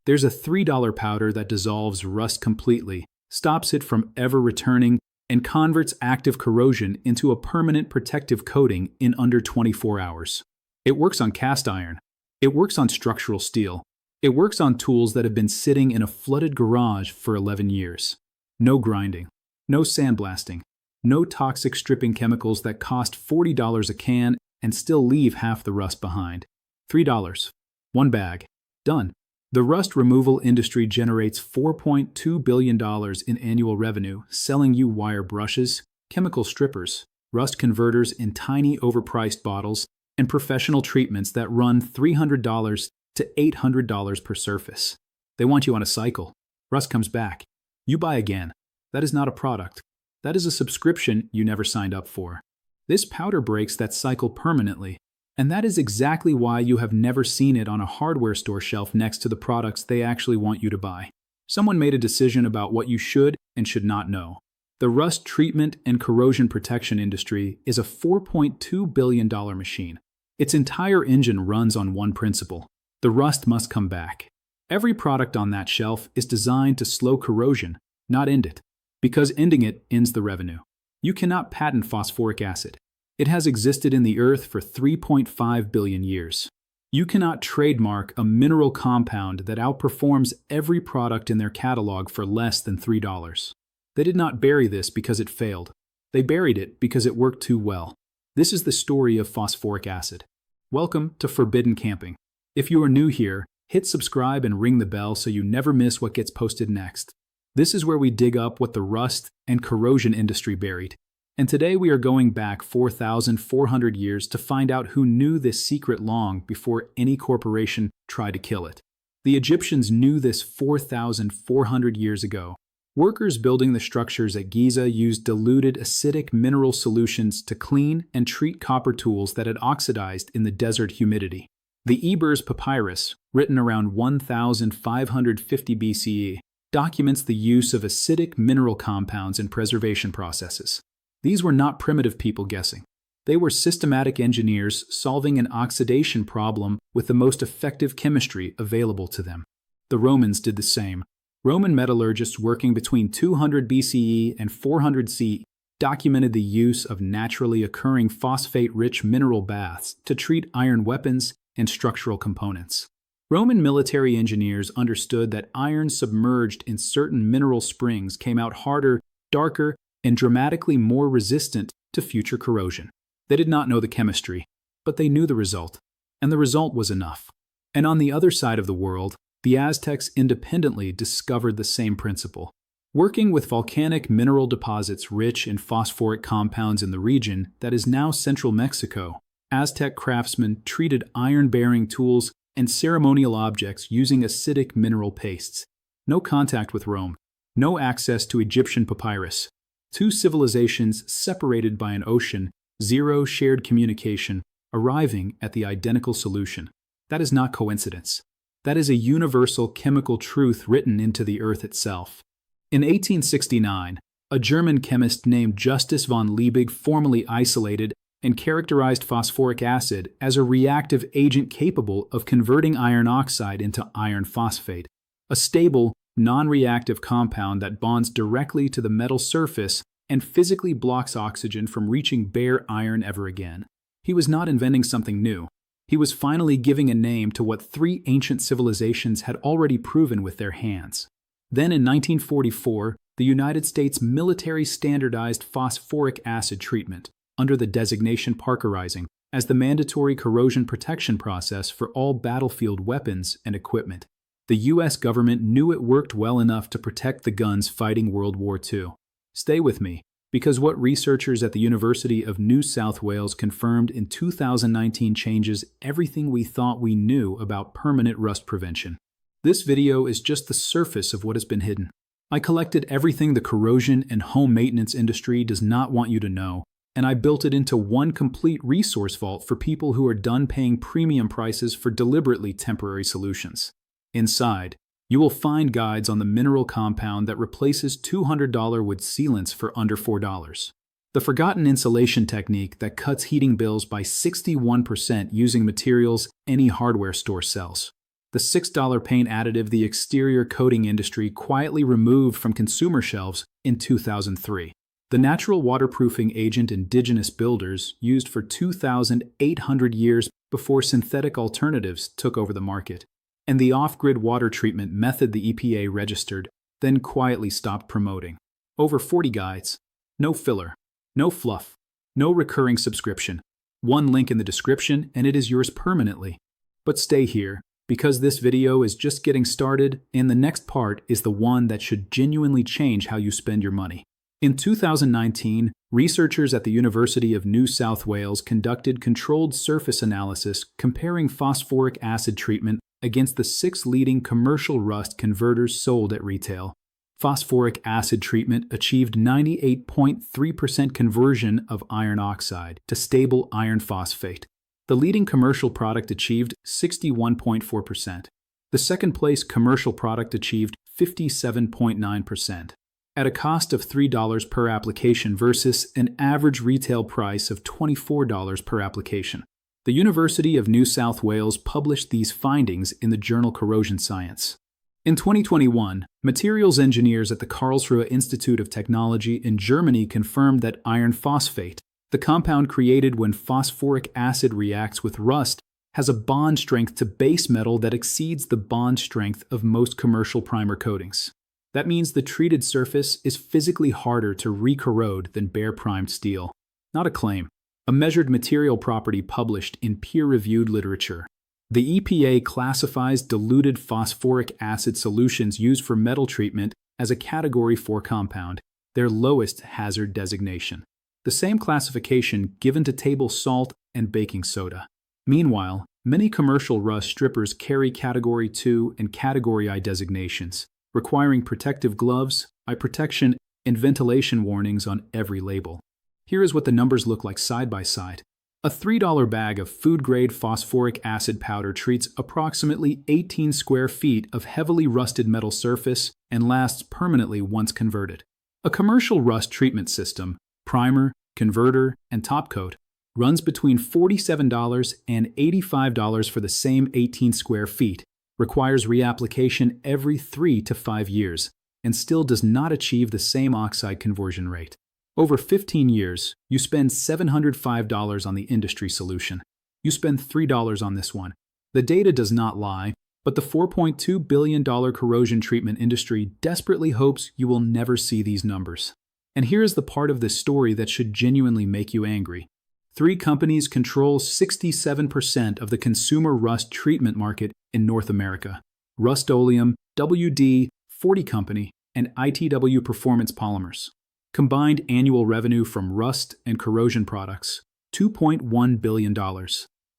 There's a $3 powder that dissolves rust completely, stops it from ever returning, and converts active corrosion into a permanent protective coating in under 24 hours. It works on cast iron. It works on structural steel. It works on tools that have been sitting in a flooded garage for 11 years. No grinding. No sandblasting. No toxic stripping chemicals that cost $40 a can and still leave half the rust behind. $3. One bag. Done. The rust removal industry generates $4.2 billion in annual revenue selling you wire brushes, chemical strippers, rust converters in tiny overpriced bottles, and professional treatments that run $300 to $800 per surface. They want you on a cycle. Rust comes back. You buy again. That is not a product. That is a subscription you never signed up for. This powder breaks that cycle permanently, and that is exactly why you have never seen it on a hardware store shelf next to the products they actually want you to buy. Someone made a decision about what you should and should not know. The rust treatment and corrosion protection industry is a $4.2 billion machine. Its entire engine runs on one principle. The rust must come back. Every product on that shelf is designed to slow corrosion, not end it, because ending it ends the revenue. You cannot patent phosphoric acid. It has existed in the earth for 3.5 billion years. You cannot trademark a mineral compound that outperforms every product in their catalog for less than $3. They did not bury this because it failed. They buried it because it worked too well. This is the story of phosphoric acid. Welcome to Forbidden Camping. If you are new here, hit subscribe and ring the bell so you never miss what gets posted next. This is where we dig up what the rust and corrosion industry buried. And today we are going back 4,400 years to find out who knew this secret long before any corporation tried to kill it. The Egyptians knew this 4,400 years ago. Workers building the structures at Giza used diluted acidic mineral solutions to clean and treat copper tools that had oxidized in the desert humidity. The Ebers Papyrus, written around 1550 BCE, documents the use of acidic mineral compounds in preservation processes. These were not primitive people guessing. They were systematic engineers solving an oxidation problem with the most effective chemistry available to them. The Romans did the same. Roman metallurgists working between 200 BCE and 400 CE documented the use of naturally occurring phosphate-rich mineral baths to treat iron weapons and structural components. Roman military engineers understood that iron submerged in certain mineral springs came out harder, darker, and dramatically more resistant to future corrosion. They did not know the chemistry, but they knew the result, and the result was enough. And on the other side of the world, the Aztecs independently discovered the same principle. Working with volcanic mineral deposits rich in phosphoric compounds in the region that is now central Mexico, Aztec craftsmen treated iron-bearing tools and ceremonial objects using acidic mineral pastes. No contact with Rome. No access to Egyptian papyrus. Two civilizations separated by an ocean, zero shared communication, arriving at the identical solution. That is not coincidence. That is a universal chemical truth written into the earth itself. In 1869, a German chemist named Justus von Liebig formally isolated and characterized phosphoric acid as a reactive agent capable of converting iron oxide into iron phosphate, a stable, non-reactive compound that bonds directly to the metal surface and physically blocks oxygen from reaching bare iron ever again. He was not inventing something new. He was finally giving a name to what three ancient civilizations had already proven with their hands. Then in 1944, the United States military standardized phosphoric acid treatment under the designation Parkerizing as the mandatory corrosion protection process for all battlefield weapons and equipment. The U.S. government knew it worked well enough to protect the guns fighting World War II. Stay with me, because what researchers at the University of New South Wales confirmed in 2019 changes everything we thought we knew about permanent rust prevention. This video is just the surface of what has been hidden. I collected everything the corrosion and home maintenance industry does not want you to know, and I built it into one complete resource vault for people who are done paying premium prices for deliberately temporary solutions. Inside, you will find guides on the mineral compound that replaces $200 wood sealants for under $4. The forgotten insulation technique that cuts heating bills by 61% using materials any hardware store sells. the $6 paint additive the exterior coating industry quietly removed from consumer shelves in 2003. The natural waterproofing agent indigenous builders used for 2,800 years before synthetic alternatives took over the market. And the off-grid water treatment method the EPA registered, then quietly stopped promoting. Over 40 guides. No filler. No fluff. No recurring subscription. One link in the description and it is yours permanently. But stay here, because this video is just getting started and the next part is the one that should genuinely change how you spend your money. In 2019, researchers at the University of New South Wales conducted controlled surface analysis comparing phosphoric acid treatment against the 6 leading commercial rust converters sold at retail. Phosphoric acid treatment achieved 98.3% conversion of iron oxide to stable iron phosphate. The leading commercial product achieved 61.4%. The second place commercial product achieved 57.9%. At a cost of $3 per application versus an average retail price of $24 per application. The University of New South Wales published these findings in the journal Corrosion Science. In 2021, materials engineers at the Karlsruhe Institute of Technology in Germany confirmed that iron phosphate, the compound created when phosphoric acid reacts with rust, has a bond strength to base metal that exceeds the bond strength of most commercial primer coatings. That means the treated surface is physically harder to re-corrode than bare primed steel. Not a claim. A measured material property published in peer-reviewed literature. The EPA classifies diluted phosphoric acid solutions used for metal treatment as a Category 4 compound, their lowest hazard designation. The same classification given to table salt and baking soda. Meanwhile, many commercial rust strippers carry Category 2 and Category I designations, requiring protective gloves, eye protection, and ventilation warnings on every label. Here is what the numbers look like side by side. A $3 bag of food-grade phosphoric acid powder treats approximately 18 square feet of heavily rusted metal surface and lasts permanently once converted. A commercial rust treatment system, primer, converter, and top coat, runs between $47 and $85 for the same 18 square feet, requires reapplication every 3 to 5 years, and still does not achieve the same oxide conversion rate. Over 15 years, you spend $705 on the industry solution. You spend $3 on this one. The data does not lie, but the $4.2 billion corrosion treatment industry desperately hopes you will never see these numbers. And here is the part of this story that should genuinely make you angry. 3 companies control 67% of the consumer rust treatment market in North America. Rust-Oleum, WD, 40 Company, and ITW Performance Polymers. Combined annual revenue from rust and corrosion products, $2.1 billion.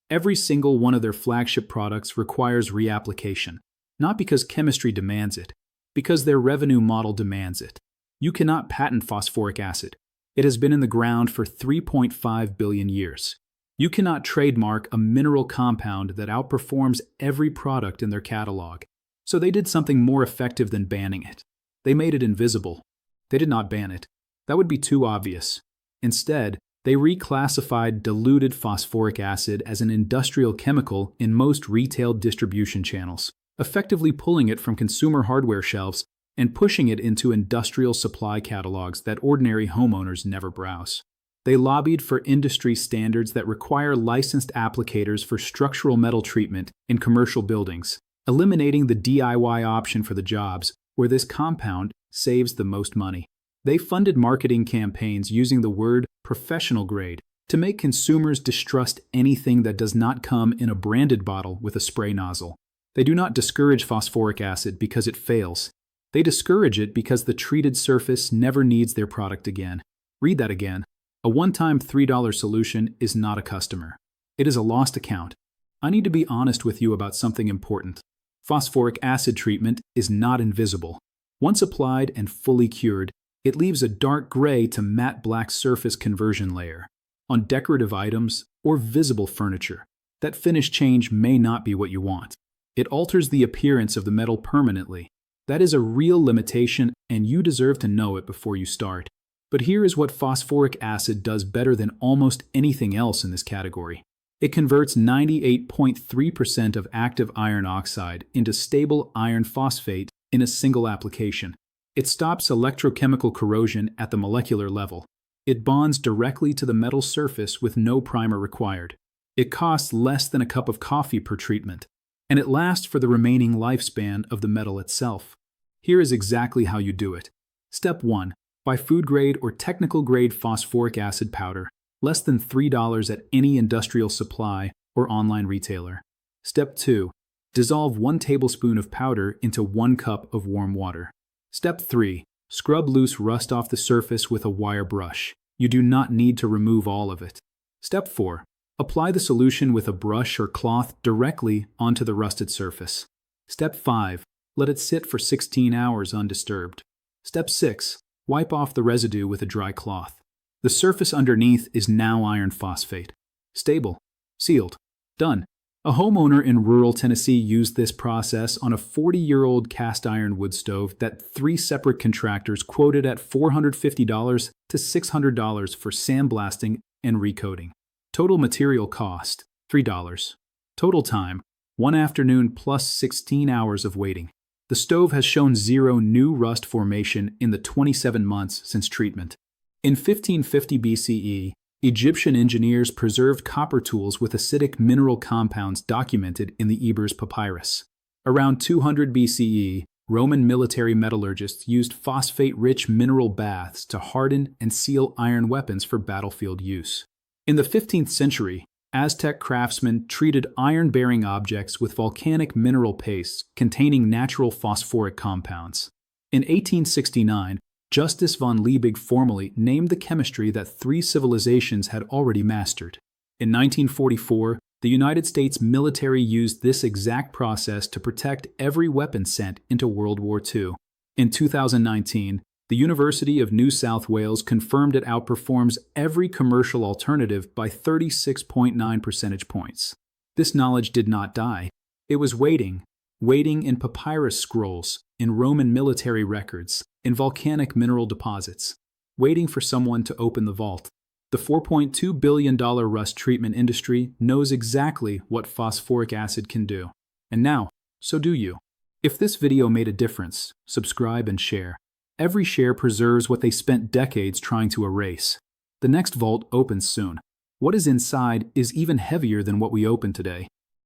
Every single one of their flagship products requires reapplication, not because chemistry demands it, because their revenue model demands it. You cannot patent phosphoric acid. It has been in the ground for 3.5 billion years. You cannot trademark a mineral compound that outperforms every product in their catalog. So they did something more effective than banning it. They made it invisible. They did not ban it. That would be too obvious. Instead, they reclassified diluted phosphoric acid as an industrial chemical in most retail distribution channels, effectively pulling it from consumer hardware shelves and pushing it into industrial supply catalogs that ordinary homeowners never browse. They lobbied for industry standards that require licensed applicators for structural metal treatment in commercial buildings, eliminating the DIY option for the jobs where this compound saves the most money. They funded marketing campaigns using the word professional grade to make consumers distrust anything that does not come in a branded bottle with a spray nozzle. They do not discourage phosphoric acid because it fails. They discourage it because the treated surface never needs their product again. Read that again. A one-time $3 solution is not a customer. It is a lost account. I need to be honest with you about something important. Phosphoric acid treatment is not invisible. Once applied and fully cured, it leaves a dark gray to matte black surface conversion layer on decorative items or visible furniture. That finish change may not be what you want. It alters the appearance of the metal permanently. That is a real limitation, and you deserve to know it before you start. But here is what phosphoric acid does better than almost anything else in this category. It converts 98.3% of active iron oxide into stable iron phosphate in a single application. It stops electrochemical corrosion at the molecular level. It bonds directly to the metal surface with no primer required. It costs less than a cup of coffee per treatment, and it lasts for the remaining lifespan of the metal itself. Here is exactly how you do it. Step 1. Buy food-grade or technical-grade phosphoric acid powder, less than $3 at any industrial supply or online retailer. Step 2. Dissolve 1 tablespoon of powder into 1 cup of warm water. Step 3. Scrub loose rust off the surface with a wire brush. You do not need to remove all of it. Step 4. Apply the solution with a brush or cloth directly onto the rusted surface. Step 5. Let it sit for 16 hours undisturbed. Step 6. Wipe off the residue with a dry cloth. The surface underneath is now iron phosphate. Stable. Sealed. Done. A homeowner in rural Tennessee used this process on a 40-year-old cast iron wood stove that 3 separate contractors quoted at $450 to $600 for sandblasting and recoating. Total material cost, $3. Total time, 1 afternoon plus 16 hours of waiting. The stove has shown 0 new rust formation in the 27 months since treatment. In 1550 BCE, Egyptian engineers preserved copper tools with acidic mineral compounds documented in the Ebers Papyrus. Around 200 BCE, Roman military metallurgists used phosphate-rich mineral baths to harden and seal iron weapons for battlefield use. In the 15th century, Aztec craftsmen treated iron-bearing objects with volcanic mineral pastes containing natural phosphoric compounds. In 1869, Justus von Liebig formally named the chemistry that 3 civilizations had already mastered. In 1944, the United States military used this exact process to protect every weapon sent into World War II. In 2019, the University of New South Wales confirmed it outperforms every commercial alternative by 36.9 percentage points. This knowledge did not die. It was waiting in papyrus scrolls, in Roman military records, in volcanic mineral deposits, waiting for someone to open the vault. The $4.2 billion rust treatment industry knows exactly what phosphoric acid can do. And now, so do you. If this video made a difference, subscribe and share. Every share preserves what they spent decades trying to erase. The next vault opens soon. What is inside is even heavier than what we opened today.